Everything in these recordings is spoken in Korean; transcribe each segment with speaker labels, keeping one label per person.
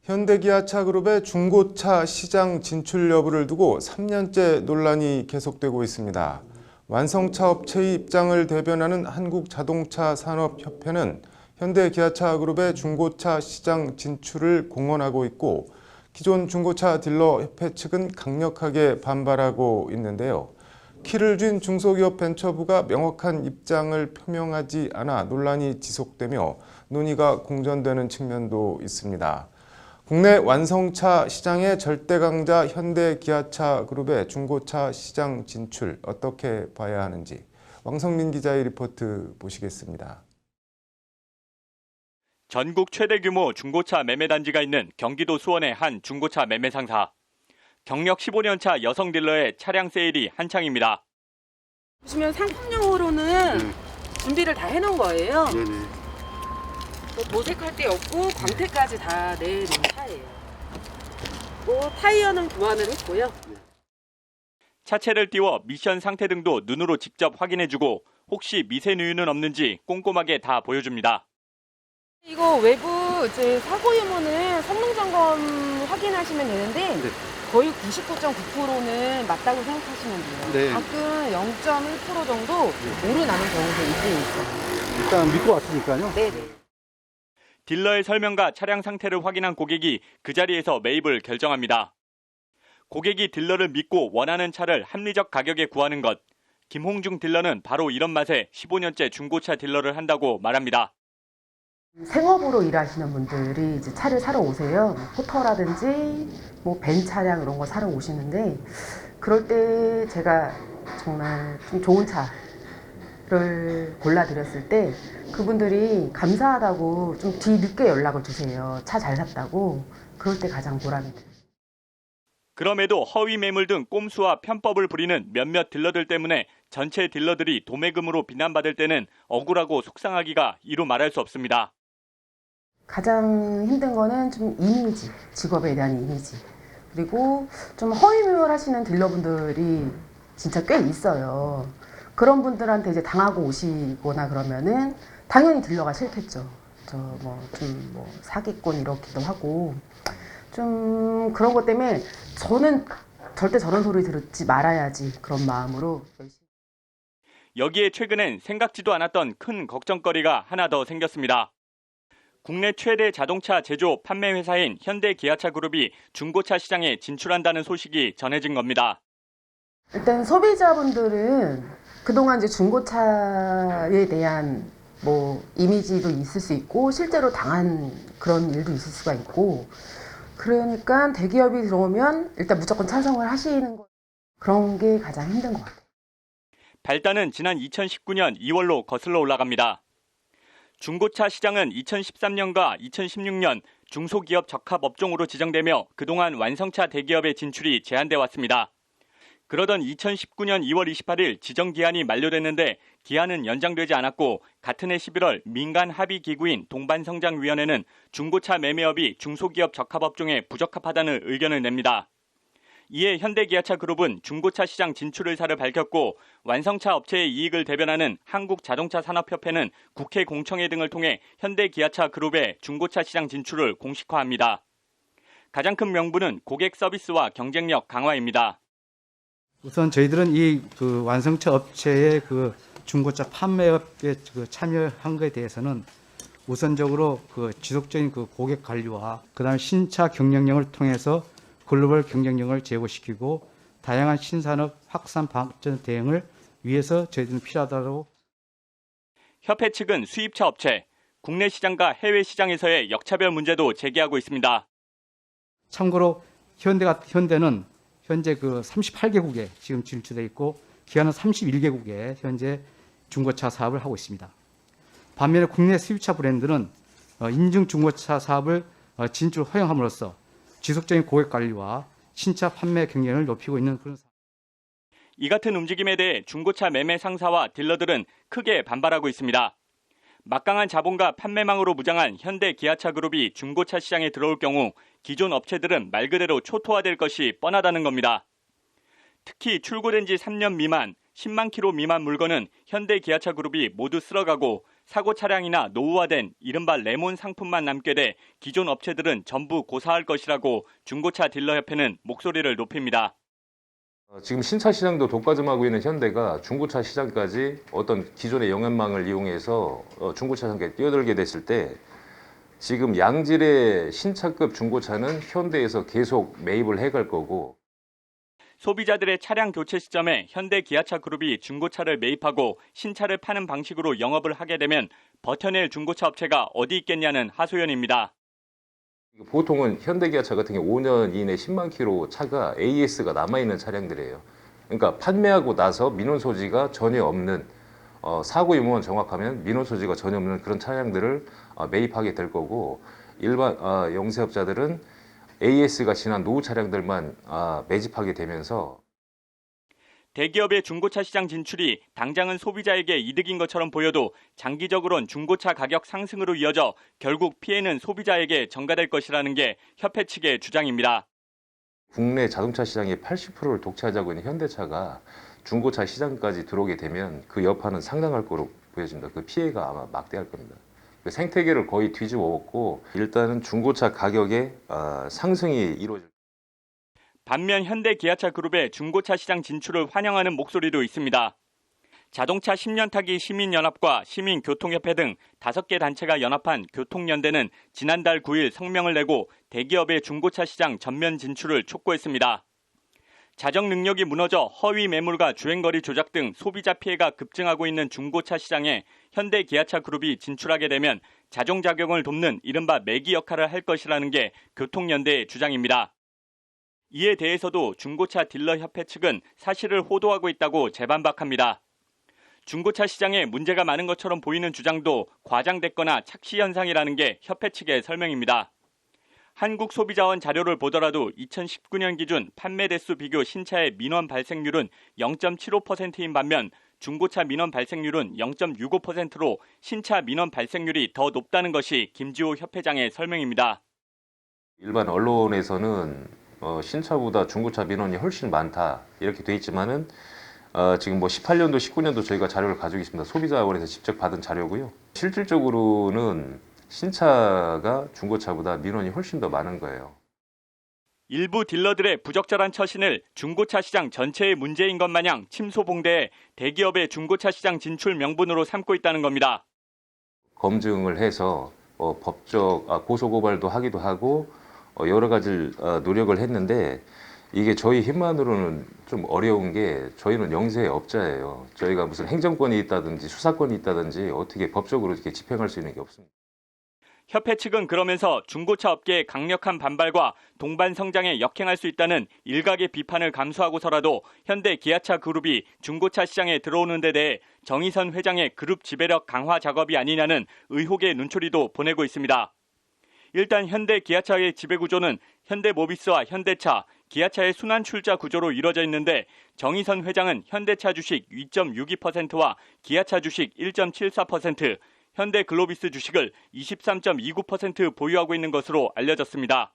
Speaker 1: 현대기아차그룹의 중고차 시장 진출 여부를 두고 3년째 논란이 계속되고 있습니다. 완성차 업체의 입장을 대변하는 한국자동차산업협회는 현대기아차그룹의 중고차 시장 진출을 공언하고 있고, 기존 중고차 딜러 협회 측은 강력하게 반발하고 있는데요. 키를 쥔 중소기업 벤처부가 명확한 입장을 표명하지 않아 논란이 지속되며 논의가 공전되는 측면도 있습니다. 국내 완성차 시장의 절대 강자 현대기아차그룹의 중고차 시장 진출 어떻게 봐야 하는지 왕성민 기자의 리포트 보시겠습니다.
Speaker 2: 전국 최대 규모 중고차 매매 단지가 있는 경기도 수원의 한 중고차 매매 상사. 경력 15년 차 여성 딜러의 차량 세일이 한창입니다.
Speaker 3: 보시면 상품용으로는 준비를 다 해놓은 거예요.
Speaker 4: 네네.
Speaker 3: 뭐 도색할 데 없고 광택까지 다 내놓은 차예요. 뭐 타이어는 교환을 했고요.
Speaker 2: 차체를 띄워 미션 상태 등도 눈으로 직접 확인해주고 혹시 미세 누유는 없는지 꼼꼼하게 다 보여줍니다.
Speaker 3: 이거 외부 이제 사고 유무는 성능 점검 확인하시면 되는데
Speaker 4: 네.
Speaker 3: 거의 99.9%는 맞다고 생각하시면 돼요.
Speaker 4: 네.
Speaker 3: 가끔 0.1% 정도 오류 나는 경우도 있긴 있어요.
Speaker 4: 일단 믿고 왔으니까요.
Speaker 3: 네네.
Speaker 2: 딜러의 설명과 차량 상태를 확인한 고객이 그 자리에서 매입을 결정합니다. 고객이 딜러를 믿고 원하는 차를 합리적 가격에 구하는 것. 김홍중 딜러는 바로 이런 맛에 15년째 중고차 딜러를 한다고 말합니다.
Speaker 3: 생업으로 일하시는 분들이 이제 차를 사러 오세요. 포터라든지 뭐 벤 차량 이런 거 사러 오시는데 그럴 때 제가 정말 좀 좋은 차를 골라드렸을 때 그분들이 감사하다고 좀 뒤늦게 연락을 주세요. 차 잘 샀다고. 그럴 때 가장 보람이 돼요.
Speaker 2: 그럼에도 허위 매물 등 꼼수와 편법을 부리는 몇몇 딜러들 때문에 전체 딜러들이 도매금으로 비난받을 때는 억울하고 속상하기가 이루 말할 수 없습니다.
Speaker 3: 가장 힘든 거는 좀 이미지, 직업에 대한 이미지. 그리고 좀 허위 매물 하시는 딜러분들이 진짜 꽤 있어요. 그런 분들한테 이제 당하고 오시거나 그러면은 당연히 딜러가 싫겠죠. 좀 사기꾼 이렇기도 하고 좀 그런 것 때문에 저는 절대 저런 소리 듣지 말아야지 그런 마음으로 열심히.
Speaker 2: 여기에 최근엔 생각지도 않았던 큰 걱정거리가 하나 더 생겼습니다. 국내 최대 자동차 제조 판매 회사인 현대기아차그룹이 중고차 시장에 진출한다는 소식이 전해진 겁니다.
Speaker 3: 일단 소비자분들은 그동안 이제 중고차에 대한 뭐 이미지도 있을 수 있고 실제로 당한 그런 일도 있을 수가 있고 그러니까 대기업이 들어오면 일단 무조건 찬성을 하시는 거 그런 게 가장 힘든 것 같아요.
Speaker 2: 발단은 지난 2019년 2월로 거슬러 올라갑니다. 중고차 시장은 2013년과 2016년 중소기업 적합업종으로 지정되며 그동안 완성차 대기업의 진출이 제한돼 왔습니다. 그러던 2019년 2월 28일 지정 기한이 만료됐는데 기한은 연장되지 않았고 같은 해 11월 민간 합의 기구인 동반성장위원회는 중고차 매매업이 중소기업 적합업종에 부적합하다는 의견을 냅니다. 이에 현대기아차그룹은 중고차 시장 진출 의사를 밝혔고 완성차 업체의 이익을 대변하는 한국자동차산업협회는 국회 공청회 등을 통해 현대기아차그룹의 중고차 시장 진출을 공식화합니다. 가장 큰 명분은 고객 서비스와 경쟁력 강화입니다.
Speaker 4: 우선 저희들은 이 완성차 업체의 중고차 판매업에 참여한 것에 대해서는 우선적으로 지속적인 고객 관리와 그다음에 신차 경쟁력을 통해서 글로벌 경쟁력을 제고시키고 다양한 신산업 확산 발전 대응을 위해서 저희들은 필요하다고. 협회
Speaker 2: 측은 수입차 업체, 국내 시장과 해외 시장에서의 역차별 문제도 제기하고 있습니다.
Speaker 4: 참고로 현대는 현재 38개국에 지금 진출돼 있고 기아는 31개국에 현재 중고차 사업을 하고 있습니다. 반면에 국내 수입차 브랜드는 인증 중고차 사업을 진출 허용함으로써 지속적인 고객 관리와 신차 판매 경쟁을 높이고 있는 그런 상황입니다.
Speaker 2: 이 같은 움직임에 대해 중고차 매매 상사와 딜러들은 크게 반발하고 있습니다. 막강한 자본과 판매망으로 무장한 현대기아차그룹이 중고차 시장에 들어올 경우 기존 업체들은 말 그대로 초토화될 것이 뻔하다는 겁니다. 특히 출고된 지 3년 미만, 10만 킬로 미만 물건은 현대기아차그룹이 모두 쓸어가고 사고 차량이나 노후화된 이른바 레몬 상품만 남게 돼 기존 업체들은 전부 고사할 것이라고 중고차 딜러협회는 목소리를 높입니다.
Speaker 5: 지금 신차 시장도 독과점하고 있는 현대가 중고차 시장까지 어떤 기존의 영업망을 이용해서 중고차 시장에 뛰어들게 됐을 때 지금 양질의 신차급 중고차는 현대에서 계속 매입을 해갈 거고,
Speaker 2: 소비자들의 차량 교체 시점에 현대 기아차 그룹이 중고차를 매입하고 신차를 파는 방식으로 영업을 하게 되면 버텨낼 중고차 업체가 어디 있겠냐는 하소연입니다.
Speaker 5: 보통은 현대기아차 같은 경우 5년 이내 10만 킬로 차가 AS가 남아있는 차량들이에요. 그러니까 판매하고 나서 민원 소지가 전혀 없는, 사고 유무만 정확하면 민원 소지가 전혀 없는 그런 차량들을 매입하게 될 거고, 일반 영세업자들은 AS가 지난 노후 차량들만 매집하게 되면서
Speaker 2: 대기업의 중고차 시장 진출이 당장은 소비자에게 이득인 것처럼 보여도 장기적으로는 중고차 가격 상승으로 이어져 결국 피해는 소비자에게 전가될 것이라는 게 협회 측의 주장입니다.
Speaker 5: 국내 자동차 시장의 80%를 독차지하고 있는 현대차가 중고차 시장까지 들어오게 되면 그 여파는 상당할 거로 보여집니다. 그 피해가 아마 막대할 겁니다. 그 생태계를 거의 뒤집어 엎고 일단은 중고차 가격의 상승이 이루어질.
Speaker 2: 반면 현대 기아차 그룹의 중고차 시장 진출을 환영하는 목소리도 있습니다. 자동차 10년 타기 시민연합과 시민교통협회 등 5개 단체가 연합한 교통연대는 지난달 9일 성명을 내고 대기업의 중고차 시장 전면 진출을 촉구했습니다. 자정 능력이 무너져 허위 매물과 주행거리 조작 등 소비자 피해가 급증하고 있는 중고차 시장에 현대 기아차 그룹이 진출하게 되면 자정 작용을 돕는 이른바 매기 역할을 할 것이라는 게 교통연대의 주장입니다. 이에 대해서도 중고차 딜러협회 측은 사실을 호도하고 있다고 재반박합니다. 중고차 시장에 문제가 많은 것처럼 보이는 주장도 과장됐거나 착시 현상이라는 게 협회 측의 설명입니다. 한국소비자원 자료를 보더라도 2019년 기준 판매 대수 비교 신차의 민원 발생률은 0.75%인 반면 중고차 민원 발생률은 0.65%로 신차 민원 발생률이 더 높다는 것이 김지호 협회장의 설명입니다.
Speaker 5: 일반 언론에서는 신차보다 중고차 민원이 훨씬 많다 이렇게 돼 있지만은 지금 18년도, 19년도 저희가 자료를 가지고 있습니다. 소비자원에서 직접 받은 자료고요. 실질적으로는 신차가 중고차보다 민원이 훨씬 더 많은 거예요.
Speaker 2: 일부 딜러들의 부적절한 처신을 중고차 시장 전체의 문제인 것 마냥 침소봉대해 대기업의 중고차 시장 진출 명분으로 삼고 있다는 겁니다.
Speaker 5: 검증을 해서 법적 고소고발도 하기도 하고 여러 가지 노력을 했는데 이게 저희 힘만으로는 좀 어려운 게 저희는 영세업자예요. 저희가 무슨 행정권이 있다든지 수사권이 있다든지 어떻게 법적으로 이렇게 집행할 수 있는 게 없습니다.
Speaker 2: 협회 측은 그러면서 중고차 업계의 강력한 반발과 동반 성장에 역행할 수 있다는 일각의 비판을 감수하고서라도 현대 기아차 그룹이 중고차 시장에 들어오는 데 대해 정의선 회장의 그룹 지배력 강화 작업이 아니냐는 의혹의 눈초리도 보내고 있습니다. 일단 현대 기아차의 지배구조는 현대모비스와 현대차, 기아차의 순환 출자 구조로 이루어져 있는데 정의선 회장은 현대차 주식 2.62%와 기아차 주식 1.74%, 현대글로비스 주식을 23.29% 보유하고 있는 것으로 알려졌습니다.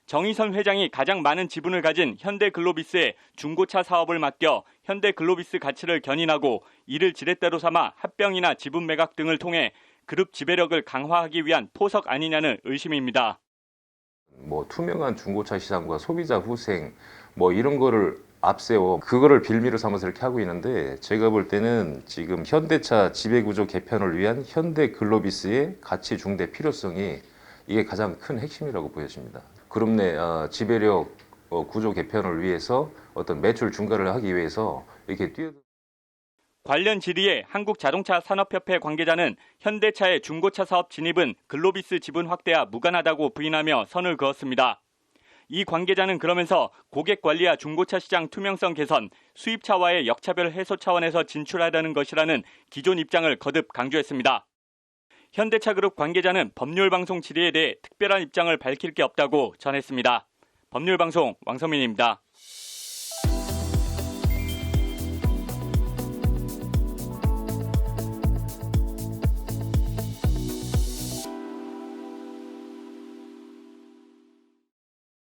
Speaker 2: 정의선 회장이 가장 많은 지분을 가진 현대글로비스에 중고차 사업을 맡겨 현대글로비스 가치를 견인하고 이를 지렛대로 삼아 합병이나 지분 매각 등을 통해 그룹 지배력을 강화하기 위한 포석 아니냐는 의심입니다.
Speaker 5: 투명한 중고차 시장과 소비자 후생 이런 거를 앞세워 그거를 빌미로 삼아서 이렇게 하고 있는데 제가 볼 때는 지금 현대차 지배구조 개편을 위한 현대글로비스의 가치 중대 필요성이 이게 가장 큰 핵심이라고 보여집니다. 그룹 내 지배력 구조 개편을 위해서 어떤 매출 증가를 하기 위해서 이렇게
Speaker 2: 관련 질의에 한국자동차산업협회 관계자는 현대차의 중고차 사업 진입은 글로비스 지분 확대와 무관하다고 부인하며 선을 그었습니다. 이 관계자는 그러면서 고객 관리와 중고차 시장 투명성 개선, 수입차와의 역차별 해소 차원에서 진출하려는 것이라는 기존 입장을 거듭 강조했습니다. 현대차그룹 관계자는 법률방송 질의에 대해 특별한 입장을 밝힐 게 없다고 전했습니다. 법률방송 왕성민입니다.